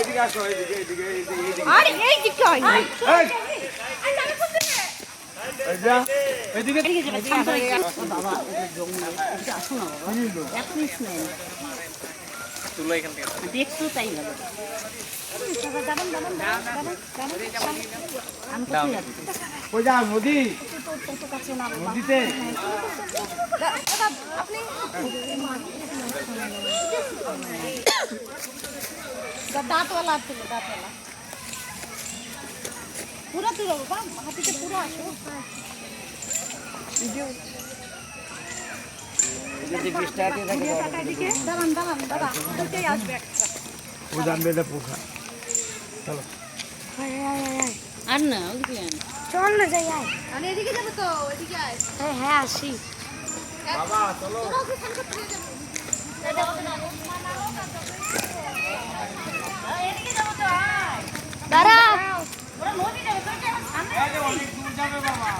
এদিকে আসো, এদিকে এদিকে এদিকে। আরে এই দিকে হয় না। এদিকে এদিকে যাবে শান্ত হয়ে গেল। বাবা এটা জমি এটা আসো না বাবা এত মিস নেই তুলো এখান থেকে। দেখছো তাই ভালো দাঁড়ান দাঁড়ান দাঁড়ান দাঁড়ান আমি কোথায় যাচ্ছি কই যাও নদী? তোর কাছে না নদীতে আপনি দাঁতওয়ালা তুলো দাঁতওয়ালা পুরো তুলো বাবা হাতিতে পুরো আসো যদি 20 টাকা দিয়ে থাকে এদিকে দাঁড়ান দাঁড়ান দাদা ওটাই আসবে একটা ও জানবে না পোকা। চলো আর না ওদিকে চল না যাই আয় আমি এদিকে যাবো তো ওইদিকে আয় হ্যাঁ হ্যাঁ আসি বাবা চলো। দাঁড়া অনেক দূর যাবে বাবা।